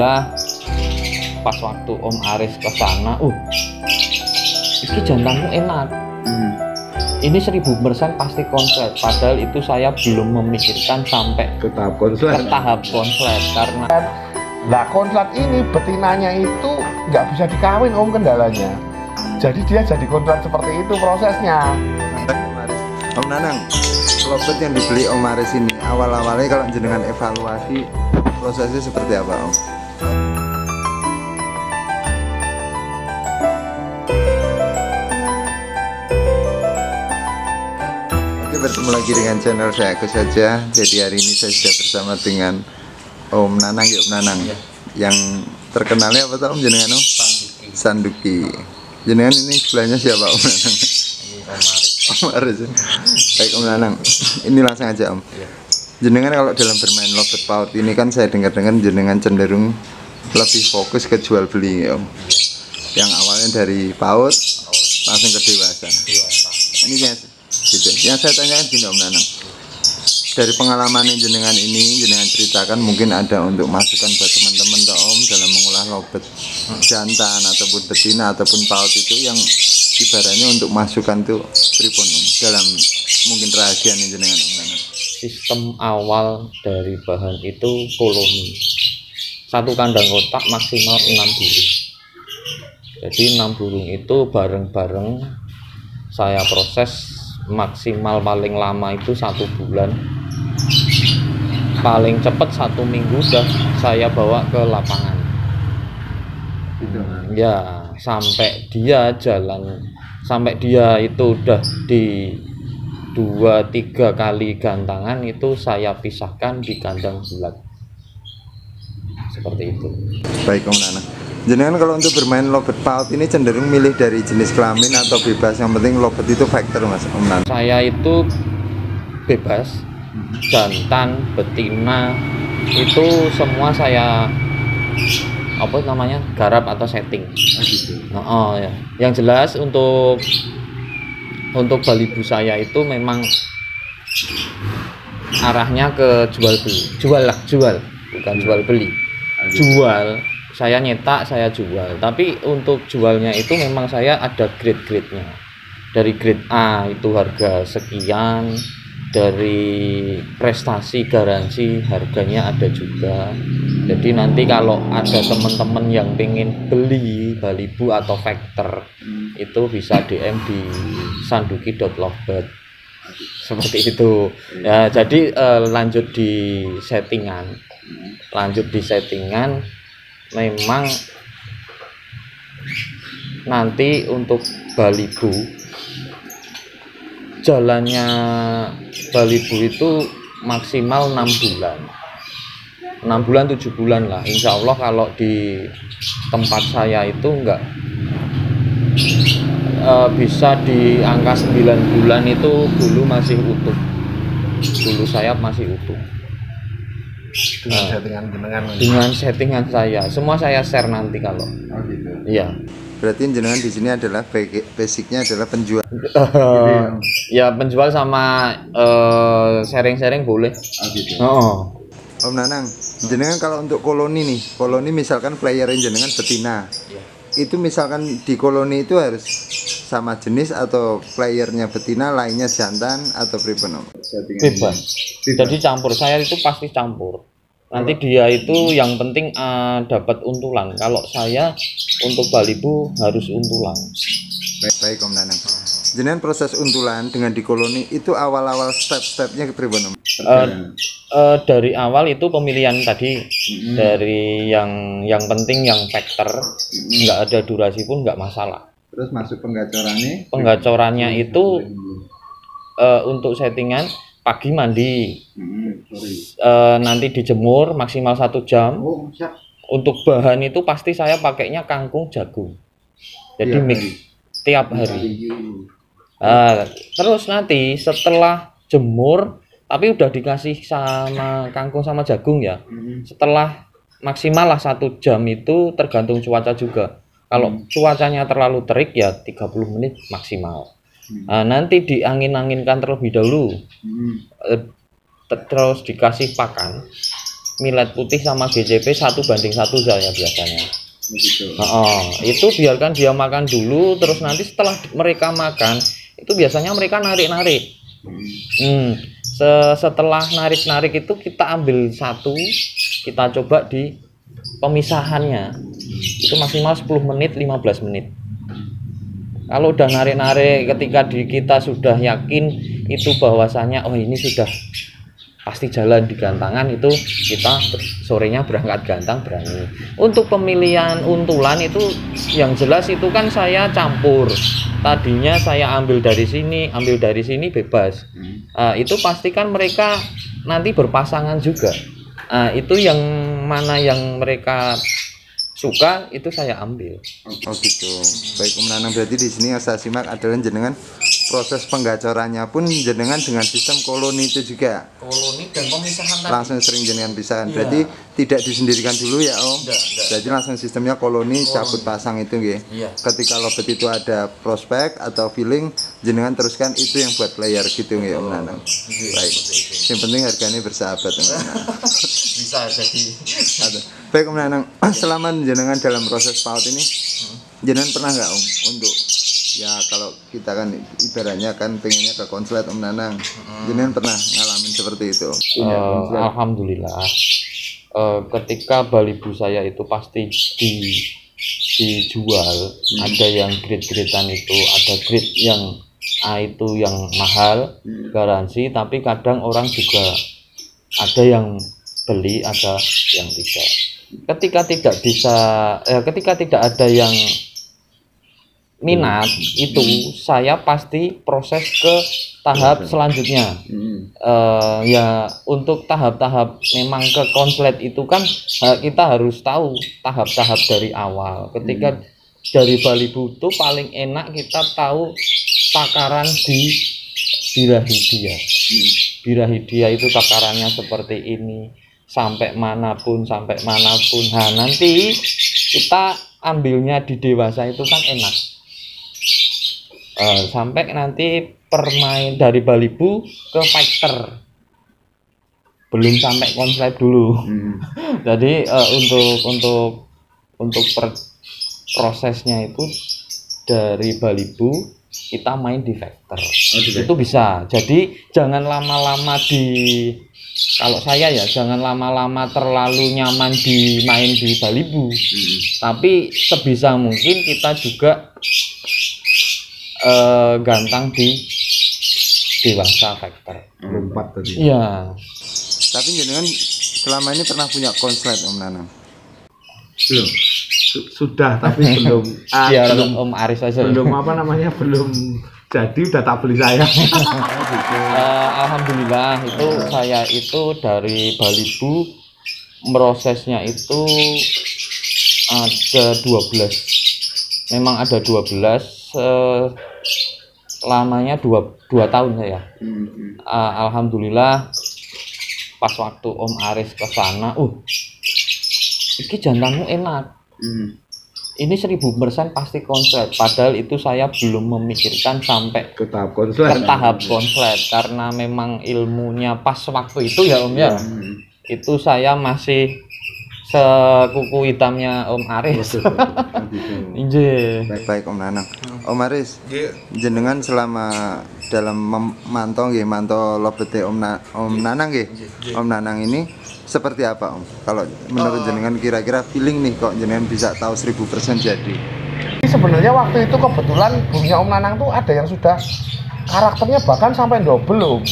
alhamdulillah pas waktu Om Aris ke sana, ini jantanmu enak. Ini 1000% pasti konslet. Padahal itu saya belum memikirkan sampai ke tahap konslet. Karena konslet ini betinanya itu nggak bisa dikawin Om, kendalanya. Jadi dia jadi konslet seperti itu prosesnya. Om Nanang, lobet yang dibeli Om Aris ini awal-awalnya kalau jenengan evaluasi prosesnya seperti apa Om? Bertemu lagi dengan channel saya Aku Saja. Jadi hari ini saya sudah bersama dengan Om Nanang, Om Nanang yang terkenalnya apa tuh Om jenengan Om? Sanduki. Jenengan ini sebelahnya siapa Om Nanang? Om Aris. Baik Om Nanang, ini langsung aja Om. Jenengan kalau dalam bermain lobet paut ini kan saya dengar-dengar jenengan cenderung lebih fokus ke jual beli Om. Yang awalnya dari paut langsung ke dewasa. Ini gitu. Yang saya tanyakan gini Om Nanang, dari pengalaman jenengan ini, jenengan ceritakan mungkin ada untuk masukan buat teman-teman Om dalam mengolah lobet jantan ataupun betina ataupun paut itu yang ibaratnya untuk masukan tuh pripun Om dalam mungkin rahasia nih jenengan Om Nanang. sistem awal dari bahan itu koloni. Satu kandang kotak maksimal 6 burung. Jadi 6 burung itu bareng-bareng saya proses maksimal paling lama itu 1 bulan, paling cepat 1 minggu udah saya bawa ke lapangan. Ya sampai dia jalan, sampai dia itu udah di 2-3 kali gantangan itu saya pisahkan di kandang bulat seperti itu. Baik Om Nanang, jenengan kalau untuk bermain lobet paut ini cenderung milih dari jenis kelamin atau bebas, yang penting lobet itu faktor Mas Om Nanang? Saya itu bebas, jantan, betina itu semua saya apa namanya garap atau setting. Ya. Yang jelas untuk balibu saya itu memang arahnya ke jual beli, jual bukan jual beli, jual. Saya nyetak, saya jual. Tapi untuk jualnya itu memang saya ada grade-grade-nya. Dari grade A itu harga sekian, dari prestasi garansi harganya ada juga. Jadi nanti kalau ada teman-teman yang pengen beli balibu atau factor itu bisa DM di sanduki.lovebird seperti itu ya. Jadi lanjut di settingan memang nanti untuk balibu, jalannya balibu itu maksimal 6 bulan 7 bulan lah. Insya Allah kalau di tempat saya itu enggak bisa di angka 9 bulan itu bulu masih utuh, bulu sayap masih utuh. Dengan settingan saya, semua saya share nanti kalau. Gitu. Iya. Berarti jenengan di sini adalah basicnya adalah penjual. Ya penjual sama sharing-sharing boleh. Gitu. Om Nanang, jenengan kalau untuk koloni nih, koloni misalkan player jenengan betina, itu misalkan di koloni itu harus sama jenis atau playernya betina, lainnya jantan atau pripun Om? Bebas. Jadi campur, saya itu pasti campur. Nanti dia itu yang penting dapat untulan. Kalau saya untuk balibu harus untulan. Baik Om Nanang. Jenengan proses untulan dengan di koloni itu awal-awal step-stepnya ke pripun Om? Dari awal itu pemilihan tadi dari yang penting yang factor, nggak ada durasi pun nggak masalah. Terus masuk penggacorannya? Penggacorannya itu untuk settingan pagi mandi, nanti dijemur maksimal 1 jam. Untuk bahan itu pasti saya pakainya kangkung jagung, jadi mix tiap hari. Terus nanti setelah jemur tapi udah dikasih sama kangkung sama jagung ya, setelah maksimal lah 1 jam itu tergantung cuaca juga. Kalau cuacanya terlalu terik ya 30 menit maksimal. Nanti diangin-anginkan terlebih dahulu, terus dikasih pakan millet putih sama GCP 1:1 saya biasanya. Begitu. Itu biarkan dia makan dulu, terus nanti setelah mereka makan itu biasanya mereka narik-narik. Setelah narik-narik itu kita ambil satu, kita coba di pemisahannya itu maksimal 10 menit 15 menit. Kalau udah narik-narik, ketika kita sudah yakin itu bahwasanya oh ini sudah pasti jalan di gantangan, itu kita sorenya berangkat gantang berani. Untuk pemilihan untulan itu yang jelas itu kan saya campur. Tadinya saya ambil dari sini bebas. Itu pastikan mereka nanti berpasangan juga. Itu yang mana yang mereka suka itu saya ambil. Oh gitu. Baik Om Nanang, berarti di sini yang saya simak adalah jenengan proses penggacorannya pun jenengan dengan sistem koloni itu juga. Koloni dan pemisahan tadi. Langsung sering jenengan pisahan. Berarti tidak disendirikan dulu ya Om. Enggak. Jadi langsung sistemnya koloni cabut pasang itu nggih. Iya. Ketika lobet itu ada prospek atau feeling, jenengan teruskan itu yang buat player gitu nggih Om Nanang. Baik. Yang penting harganya bersahabat Om Nanang. Bisa jadi. Baik Om Nanang, selama jenengan dalam proses PAUD ini, jenengan pernah nggak Om untuk ya kalau kita kan ibaratnya kan pengennya ke konslet Om Nanang, jenengan pernah ngalamin seperti itu? Alhamdulillah. Ketika balibu saya itu pasti dijual, ada yang grade-gradean itu, ada grade yang itu yang mahal, garansi, tapi kadang orang juga ada yang beli, ada yang tidak. Ketika tidak ada yang minat itu, saya pasti proses ke tahap selanjutnya. Ya untuk tahap-tahap memang ke konslet itu kan kita harus tahu tahap-tahap dari awal. Ketika dari balibu itu paling enak kita tahu takaran di birahidia. Birahidia itu takarannya seperti ini. Sampai manapun. Nah nanti kita ambilnya di dewasa itu kan enak. Sampai nanti permain dari balibu ke fighter, belum sampai konslet dulu. Jadi untuk prosesnya itu dari balibu kita main di fighter. Itu bisa. Jadi jangan lama-lama kalau saya ya jangan lama-lama terlalu nyaman main di balibu, tapi sebisa mungkin kita juga gantang di dewasa factor. Lompat tadi. Iya. Tapi jenengan selama ini pernah punya konslet Om Nanang? Belum. Sudah tapi belum. Iya, belum Om Aris aja. belum belum jadi udah tak beli saya. Alhamdulillah itu saya itu dari balibu prosesnya itu ada 12. Memang ada 12, lamanya 2 tahun saya. Alhamdulillah pas waktu Om Aris ke sana, iki jantanmu enak. Ini 1000% pasti konslet. Padahal itu saya belum memikirkan sampai Ke tahap konslet. Karena memang ilmunya pas waktu itu ya Om ya. Itu saya masih sekuku hitamnya Om Aris. Injih. Baik Om Nanang. Om Aris, jenengan selama dalam memantau mantau lobete Om Nanang Om Nanang ini seperti apa Om? Kalau menurut jenengan kira-kira feeling nih kok jenengan bisa tahu 1000% jadi? Sebenarnya waktu itu kebetulan burungnya Om Nanang tuh ada yang sudah karakternya bahkan sampai double.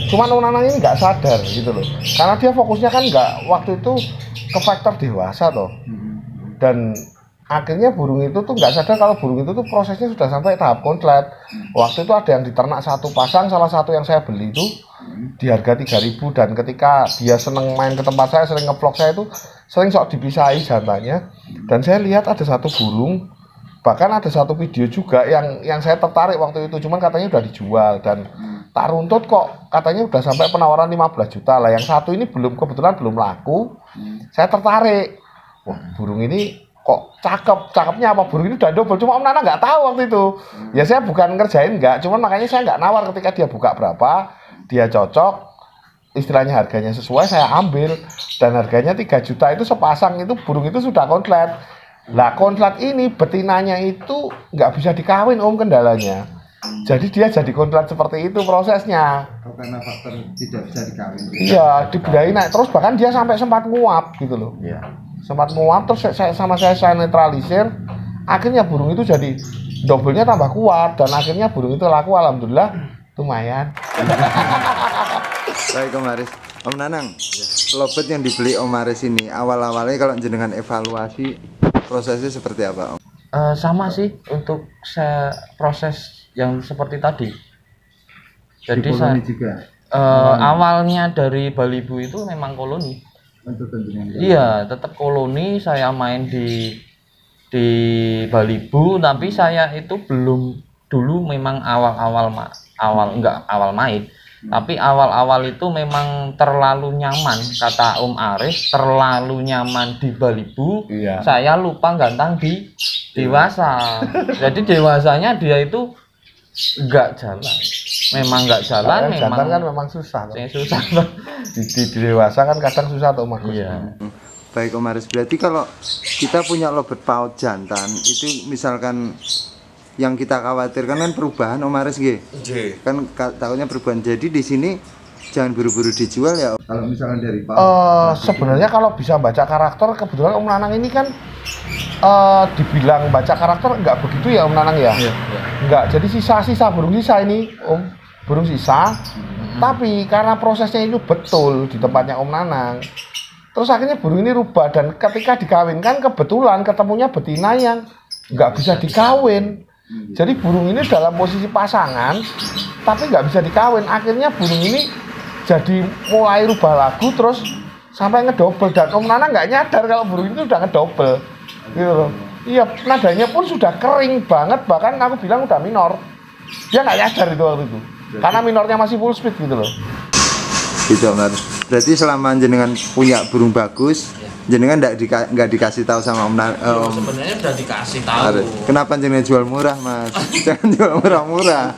Cuman Om Nanang ini nggak sadar gitu loh. Karena dia fokusnya kan nggak waktu itu ke faktor dewasa toh. Dan akhirnya burung itu tuh nggak sadar kalau burung itu tuh prosesnya sudah sampai tahap konslet. Waktu itu ada yang diternak satu pasang, salah satu yang saya beli itu di harga 3.000, dan ketika dia seneng main ke tempat saya, sering ngevlog saya itu sering sok dipisahi jantannya, dan saya lihat ada satu burung, bahkan ada satu video juga yang saya tertarik waktu itu, cuman katanya udah dijual dan tak runtut kok, katanya udah sampai penawaran 15 juta lah. Yang satu ini kebetulan belum laku. Saya tertarik, wah burung ini kok cakepnya apa, burung ini udah double, cuma Om Nana nggak tahu waktu itu. Ya saya bukan ngerjain nggak, cuman makanya saya nggak nawar ketika dia buka berapa, dia cocok, istilahnya harganya sesuai, saya ambil. Dan harganya 3 juta itu sepasang, itu burung itu sudah konslet. Lah konslet ini betinanya itu nggak bisa dikawin Om, kendalanya. Jadi dia jadi konslet seperti itu prosesnya. Karena faktor tidak bisa dikawin. Iya, dibiayai naik terus, bahkan dia sampai sempat nguap gitu loh. Iya. Sempat nguap terus saya netralisir. Akhirnya burung itu jadi double-nya tambah kuat, dan akhirnya burung itu laku, alhamdulillah lumayan. Baik Om Aris, Om Nanang, lobet yang dibeli Om Aris ini awal-awalnya kalau jenengan evaluasi prosesnya seperti apa Om? Sama sih untuk proses yang seperti tadi. Jadi saya juga. awalnya dari Balibu itu memang koloni. Untuk Iya, tetap koloni. Saya main di Balibu, tapi saya itu belum dulu memang awal main. Tapi awal-awal itu memang terlalu nyaman, kata Om Aris, terlalu nyaman di Balibu. Iya. Saya lupa gantang di dewasa. Jadi dewasanya dia itu nggak jalan. Memang nggak jalan, memang jantan kan memang susah. saya susah. Di dewasa kan kadang susah tuh Mas. Iya. Baik Om Aris, berarti kalau kita punya lobet paut jantan itu misalkan yang kita khawatirkan kan perubahan Om Aris nggih. Kan takutnya perubahan. Jadi di sini jangan buru-buru dijual ya. Kalau misalkan dari paut. Sebenarnya kalau bisa baca karakter, kebetulan Om Nanang ini kan dibilang baca karakter enggak begitu ya Om Nanang ya. Iya. Enggak, jadi sisa burung sisa ini Om, burung sisa. Tapi karena prosesnya itu betul di tempatnya Om Nanang, terus akhirnya burung ini rubah, dan ketika dikawinkan kebetulan ketemunya betina yang nggak bisa dikawin. Jadi burung ini dalam posisi pasangan tapi nggak bisa dikawin. Akhirnya burung ini jadi mulai rubah lagu terus sampai ngedobel, dan Om Nanang nggak nyadar kalau burung itu udah ngedobel gitu loh. Iya, nadanya pun sudah kering banget, bahkan aku bilang udah minor. Dia nggak nyadar itu waktu itu, karena minornya masih full speed gitu loh. Gitu Om Aris. Berarti selama jenengan punya burung bagus, jenengan nggak dikasih tahu sama Om Sebenarnya udah dikasih tahu. Aris. Kenapa jenengan jual murah Mas? Jangan jual murah-murah.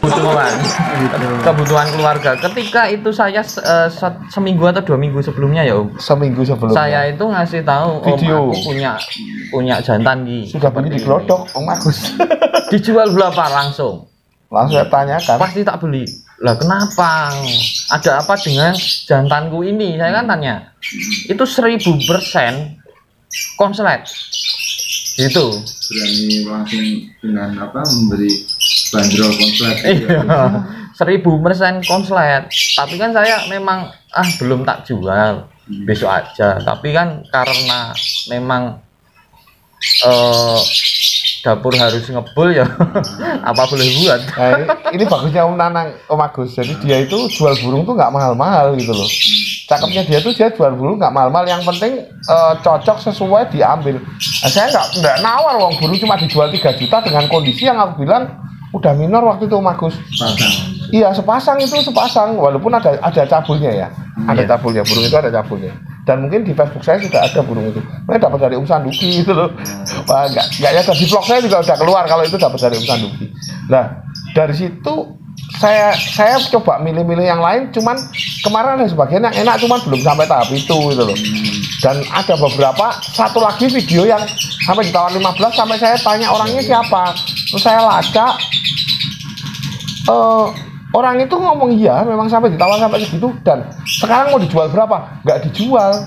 Kebutuhan keluarga. Ketika itu saya seminggu atau 2 minggu sebelumnya ya Om. Seminggu sebelumnya. Saya itu ngasih tahu Video. Om, aku punya jantan Ki. Sudah beli di Glodok Om Agus. Dijual berapa langsung? Langsung saya tanyakan. Pasti tak beli. Lah kenapa? Ada apa dengan jantanku ini? Saya kan tanya. Itu 1000% konslet. Gitu. Berani langsung dengan apa memberi bandrol konslet. Iya. 1000% konslet. Tapi kan saya memang belum tak jual. Besok aja. Tapi kan karena memang dapur harus ngebul ya. Apa boleh buat. Nah, ini bagusnya Om Nanang, Om Agus. Jadi dia itu jual burung tuh nggak mahal-mahal gitu loh. Cakepnya dia tuh dia jual burung nggak mahal-mahal. Yang penting cocok sesuai diambil. Nah, saya nggak nawar, wong burung cuma dijual 3 juta dengan kondisi yang aku bilang udah minor waktu itu Om Agus. Iya, sepasang itu sepasang, walaupun ada cabulnya ya. Ada cabulnya, burung itu ada cabulnya. Dan mungkin di Facebook saya sudah ada burung itu. Mereka dapat dari Om Sanduki gitu loh. Wah, enggak ya, di vlog saya juga udah keluar kalau itu dapat dari Om Sanduki. Nah, dari situ saya coba milih-milih yang lain, cuman kemarin ada sebagian yang enak, cuman belum sampai tahap itu gitu loh. Dan ada beberapa, satu lagi video yang sampai ditawar 15, sampai saya tanya orangnya siapa. Terus saya lacak, orang itu ngomong iya memang sampai ditawar sampai segitu, dan sekarang mau dijual berapa? Nggak dijual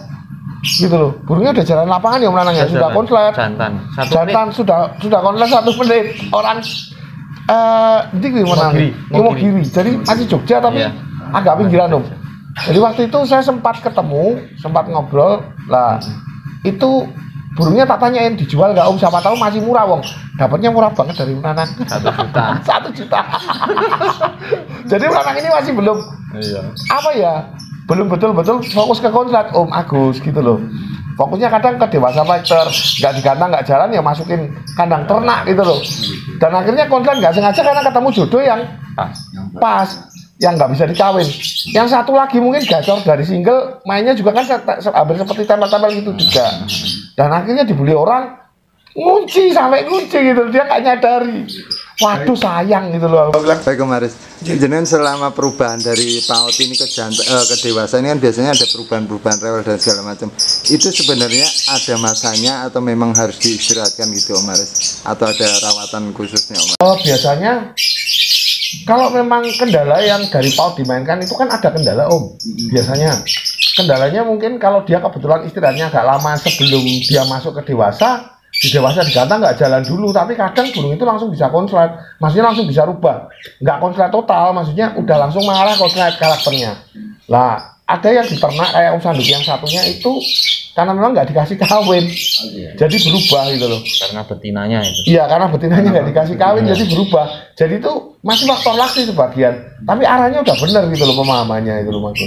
gitu loh. Burungnya udah jalan lapangan ya Om Nanang ya, sudah konslet. Jantan sudah konslet 1 menit. Orang ini gimana? Ngomogiri. Jadi masih Jogja tapi agak pinggiran Om. Jadi waktu itu saya sempat ketemu, sempat ngobrol lah. Itu burungnya tak tanyain dijual nggak Om, siapa tahu masih murah Wong. Dapatnya murah banget dari Om Nanang. 1 juta. 1 juta. Jadi Om Nanang ini masih belum apa ya, belum betul-betul fokus ke konslet Om Agus gitu loh. Fokusnya kadang ke dewasa fighter, nggak digantang nggak jalan ya masukin kandang ternak gitu loh. Dan akhirnya konslet nggak sengaja karena ketemu jodoh yang pas, yang nggak bisa dikawin. Yang satu lagi mungkin gacor dari single, mainnya juga kan hampir seperti tempel-tempel gitu juga. Dan akhirnya dibeli orang, ngunci sampai ngunci gitu, dia nggak nyadari. waduh sayang gitu loh. Aku bilang, Baik Om Aris, jenengan selama perubahan dari PAUD ini ke dewasa ini kan biasanya ada perubahan-perubahan rewel dan segala macam. Itu sebenarnya ada masanya atau memang harus diistirahatkan gitu Om Aris? Atau ada rawatan khususnya Om Aris? Biasanya kalau memang kendala yang dari PAUD dimainkan itu kan ada kendala Om. Biasanya kendalanya mungkin kalau dia kebetulan istirahatnya agak lama sebelum dia masuk ke dewasa, di dewasa digantang nggak jalan dulu, tapi kadang burung itu langsung bisa konslet, maksudnya langsung bisa rubah, nggak konslet total, maksudnya udah langsung mengarah konslet karakternya. Lah ada yang diternak kayak Om Sanduki yang satunya itu karena memang nggak dikasih kawin, jadi berubah gitu loh. Karena betinanya itu. Iya, karena betinanya nggak dikasih kawin, jadi berubah. Jadi itu masih faktor laksi sebagian, tapi arahnya udah bener gitu loh, pemahamannya itu loh Mas.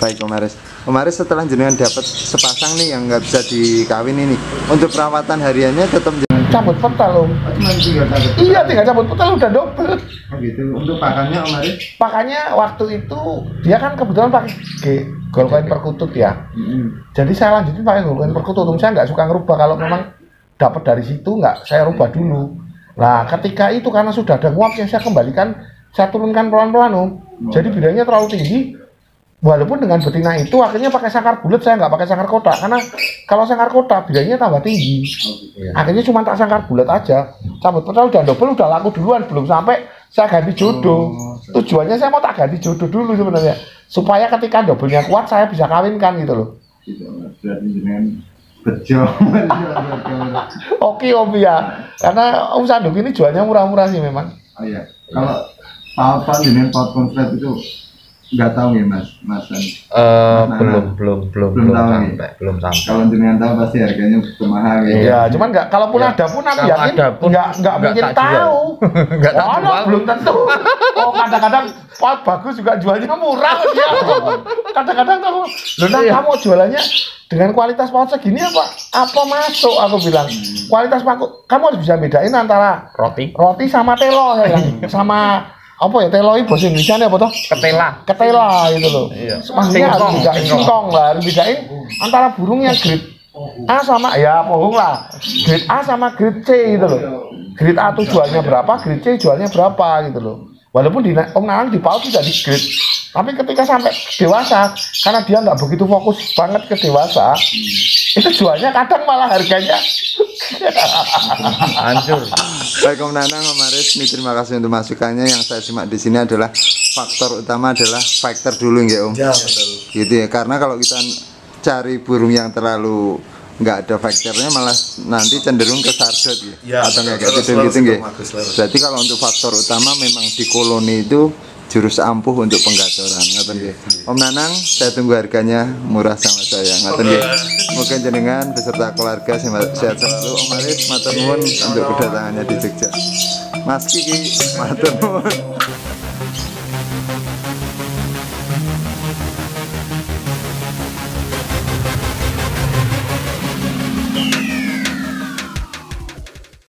Baik Om Aris. Om Aris setelah jenengan dapat sepasang nih yang nggak bisa dikawin ini, untuk perawatan hariannya tetap Cabut petal Om. cuma 3 cabut. Iya, 3 cabut petal udah double. Oh gitu. Untuk pakannya Om Aris? Pakannya waktu itu dia kan kebetulan pakai golkoin perkutut ya. Jadi saya lanjutin pakai golkoin perkutut. Saya nggak suka ngerubah, kalau memang dapat dari situ nggak saya rubah dulu. Nah ketika itu karena sudah ada nguap yang saya kembalikan, saya turunkan pelan-pelan Om. Jadi bidangnya terlalu tinggi. Walaupun dengan betina itu akhirnya pakai sangkar bulat, saya nggak pakai sangkar kotak, karena kalau sangkar kotak bidangnya tambah tinggi. Akhirnya cuma tak sangkar bulat aja. Cabut petal udah double, udah laku duluan, belum sampai saya ganti jodoh. Tujuannya saya mau tak ganti jodoh dulu sebenarnya, supaya ketika doublenya kuat saya bisa kawinkan gitu loh. Oke Om ya, karena Om Sanduki ini jualnya murah-murah sih memang. Oh iya. Kalau PAUD dengan PAUD konslet itu nggak tahu ya Mas Belum sampai. Kalau jenengan tahu pasti harganya mahal ya. Iya, cuman nggak, kalaupun ada pun aku Kalau yakin ada pun nggak mungkin tak jual. tahu. Nggak tak Walah, jual. belum tentu. Oh kadang-kadang pot bagus juga jualnya murah dia. Kadang-kadang tuh, loh nah kamu jualannya dengan kualitas pot segini apa masuk? Aku bilang kualitas kamu harus bisa bedain antara Roti sama telo ya, sama apa ya, telo itu bahasa Indonesia apa toh? Ketela gitu loh. Iya. Maksudnya harus bedain singkong lah, harus bedain antara burung yang grade A sama ya bohong lah, grade A sama grade C gitu loh. Grade A tuh jualnya berapa, grade C jualnya berapa gitu loh. Walaupun di Om Nanang di PAUD tidak di grade, tapi ketika sampai dewasa, karena dia nggak begitu fokus banget ke dewasa, itu jualnya kadang malah harganya hancur. Baik Om Nanang, Om Aris, ini terima kasih untuk masukannya. Yang saya simak di sini adalah faktor utama adalah fighter dulu ya Om. ya betul. Gitu ya, karena kalau kita cari burung yang terlalu nggak ada faktornya malah nanti cenderung ke sardot ya, atau nggak kayak gitu ya. Berarti kalau untuk faktor utama memang di koloni itu jurus ampuh untuk penggacoran, ngaten nggih. Om Nanang, saya tunggu harganya murah sama saya, ngaten nggih. Semoga jenengan beserta keluarga sehat selalu. Om Aris, matur nuwun untuk kedatangannya di Jogja. Mas Kiki, matur nuwun.